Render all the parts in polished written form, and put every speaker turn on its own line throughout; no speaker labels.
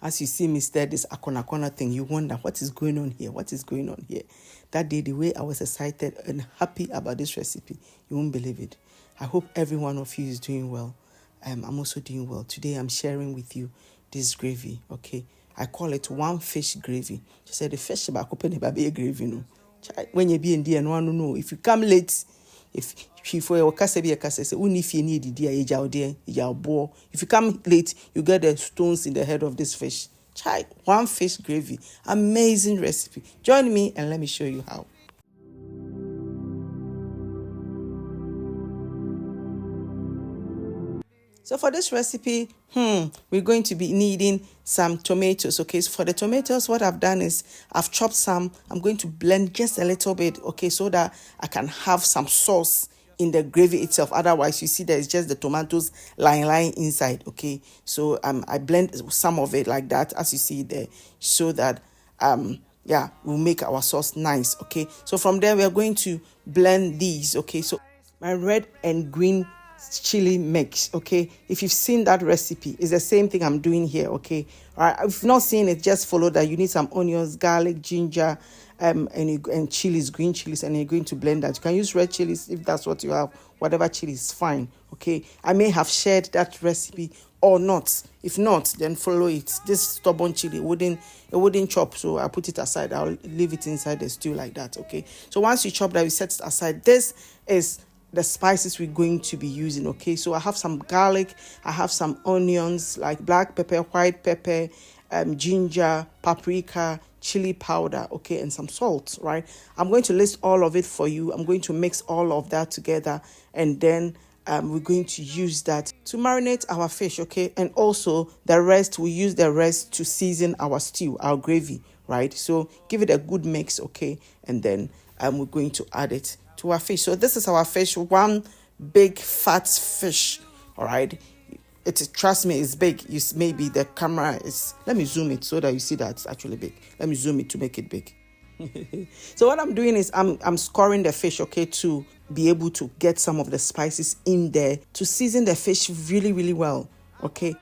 As you see me stir this akona thing, you wonder what is going on here? What is going on here? That day, the way I was excited and happy about this recipe, you won't believe it. I hope every one of you is doing well. I'm also doing well. Today, I'm sharing with you this gravy, okay? I call it one fish gravy. She said, the fish about open a gravy, no. When you be in there, no one know. If you come late, if for your case be a case, say, if you need the if you come late, you get the stones in the head of this fish. Chai, one fish gravy. Amazing recipe. Join me and let me show you how. So for this recipe, we're going to be needing some tomatoes, okay? So for the tomatoes, what I've done is I've chopped some. I'm going to blend just a little bit, okay, so that I can have some sauce in the gravy itself. Otherwise, you see there's just the tomatoes lying inside, okay? So I blend some of it like that, as you see there, so that we'll make our sauce nice, okay? So from there, we are going to blend these, okay? So my red and green chili mix, okay? If you've seen that recipe, it's the same thing I'm doing here, okay? All right, if you've not seen it, just follow that. You need some onions, garlic, ginger, and chilies, green chilies, and you're going to blend that. You can use red chilies if that's what you have. Whatever chili is fine, okay? I may have shared that recipe or not. If not, then follow it. This stubborn chili wouldn't chop, so I put it aside. I'll leave it inside the stew like that, okay? So once you chop that, we set it aside. This is the spices we're going to be using, okay? So I have some garlic, I have some onions like black pepper, white pepper, ginger, paprika, chili powder, okay, and some salt, right? I'm going to list all of it for you. I'm going to mix all of that together, and then we're going to use that to marinate our fish, okay? And also we use the rest to season our stew, our gravy, right? So give it a good mix, okay? And then we're going to add it to our fish. So this is our fish, one big fat fish, all right? Trust me, it's big. Maybe the camera is, let me zoom it so that you see that it's actually big. Let me zoom it to make it big. So what I'm doing is I'm scoring the fish, okay, to be able to get some of the spices in there to season the fish really, really well, okay?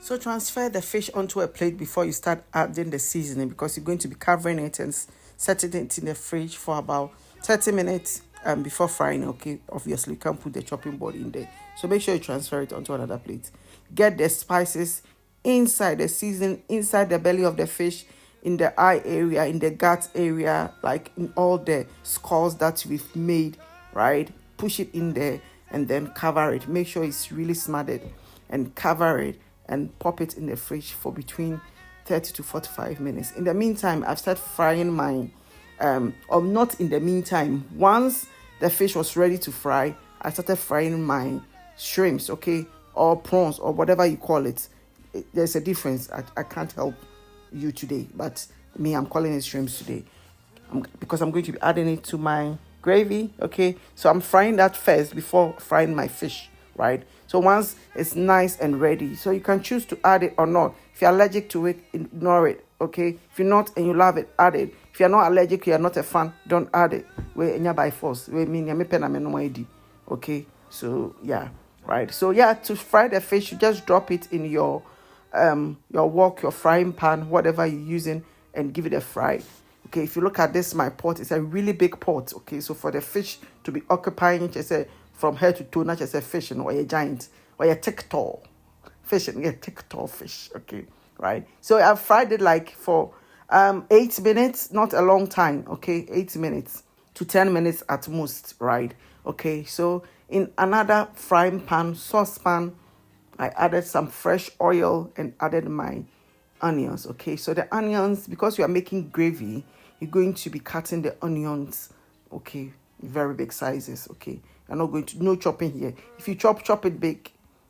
So transfer the fish onto a plate before you start adding the seasoning, because you're going to be covering it and setting it in the fridge for about 30 minutes before frying, okay? Obviously, you can't put the chopping board in there. So make sure you transfer it onto another plate. Get the spices inside the seasoning, inside the belly of the fish, in the eye area, in the gut area, like in all the skulls that we've made, right? Push it in there and then cover it. Make sure it's really smothered and cover it and pop it in the fridge for between 30 to 45 minutes. In the meantime, I've started frying mine. Or not in the meantime, once the fish was ready to fry, I started frying my shrimps, okay, or prawns, or whatever you call it. There's a difference. I can't help you today, but me, I'm calling it shrimps today, because I'm going to be adding it to my gravy, okay? So I'm frying that first before frying my fish, right? So once it's nice and ready, so you can choose to add it or not. If you're allergic to it, ignore it, okay? If you're not and you love it, add it. If you're not allergic, you're not a fan, don't add it. We're by force. Okay? So, yeah, right? So, yeah, to fry the fish, you just drop it in your wok, your frying pan, whatever you're using, and give it a fry. Okay, if you look at this, my pot, it's a really big pot, okay? So, for the fish to be occupying, just say, from head to toe, not just a fish, or a giant, or a tall fish, and a tall fish, okay? Right? So, I've fried it like for 8 minutes, not a long time, okay? 8 minutes to 10 minutes at most, right? Okay, so in another frying pan, saucepan, I added some fresh oil and added my onions, okay? So the onions, because you are making gravy, you're going to be cutting the onions, okay? Very big sizes, okay? You're not going to, no chopping here. If you chop it big,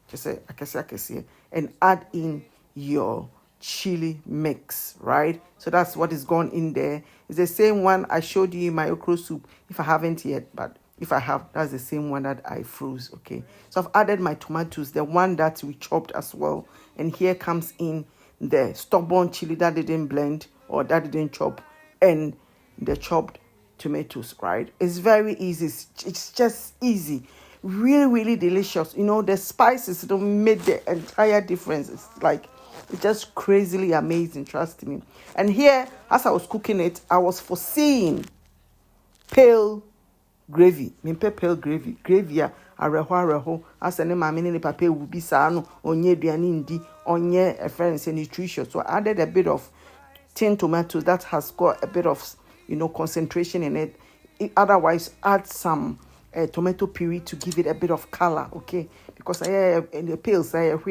just say, I can see, and add in your chili mix, right? So that's what is gone in there. It's the same one I showed you in my okra soup. If I haven't yet, but if I have, that's the same one that I froze, okay? So I've added my tomatoes, the one that we chopped as well. And here comes in the stubborn chili that didn't blend or that didn't chop, and the chopped tomatoes, right? It's very easy. It's just easy. Really, really delicious. You know, the spices don't make the entire difference. It's like It's just crazily amazing, trust me. And here, as I was cooking it, I was foreseeing pale gravy. Pale gravy. Gravy areho. As an mama ni papa will be sano, onye dianindi, onye a friend say nutritious. So I added a bit of tin tomato that has got a bit of, concentration in it. Otherwise, add some tomato puree to give it a bit of color, okay? Because in the pills, I've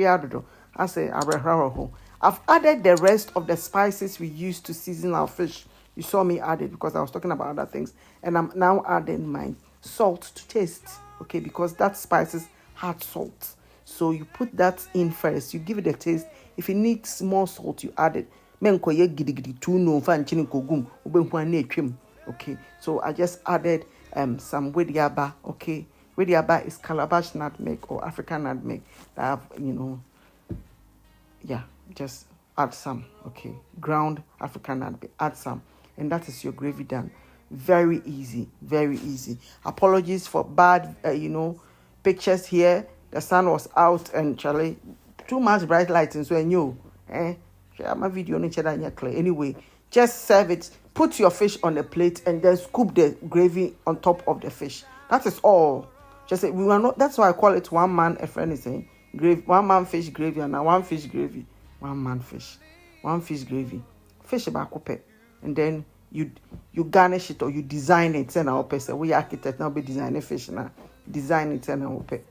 added the rest of the spices we used to season our fish. You saw me add it because I was talking about other things. And I'm now adding my salt to taste, okay? Because that spices had salt. So you put that in first. You give it a taste. If it needs more salt, you add it. Okay, so I just added some wediaba. Okay, wediaba is calabash nutmeg or African nutmeg that I've, just add some. Okay, ground African nutmeg, add some, and that is your gravy done. Very easy, very easy. Apologies for bad pictures here. The sun was out and Charlie, too much bright lighting, so I knew share my video clear. Anyway, just serve it. Put your fish on the plate and then scoop the gravy on top of the fish. That is all. Just say we were not. That's why I call it one man. A friend is saying gravy, one man fish gravy, and one fish gravy, one man fish, one fish gravy, fish about coupé, and then you garnish it or you design it. And our person, we architect now be designing fish now. Design it and our pet.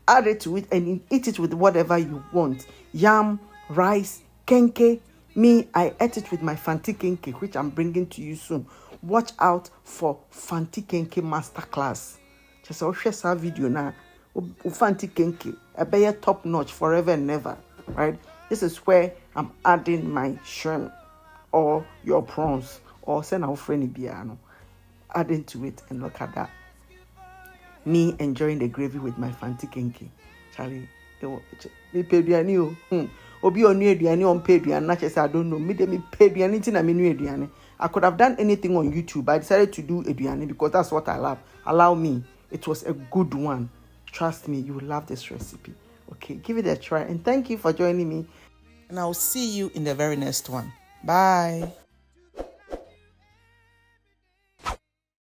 Add it to it and eat it with whatever you want. Yam, rice, kenke. Me, I ate it with my fanti kenke, which I'm bringing to you soon. Watch out for fanti kenke masterclass. Just share some video now. Fanti kenke, a better top notch forever and never. Right? This is where I'm adding my shrimp or your prawns or send our friend Ibiano. Adding to it and look at that. Me enjoying the gravy with my fanti kenke. Charlie, me pay duani o. Obi onu eduane on pay duani. Not just I don't know. Me pay duani tin na me nu eduane. I could have done anything on YouTube, but I decided to do eduane because that's what I love. Allow me. It was a good one. Trust me, you will love this recipe. Okay, give it a try and thank you for joining me. And I'll see you in the very next one. Bye.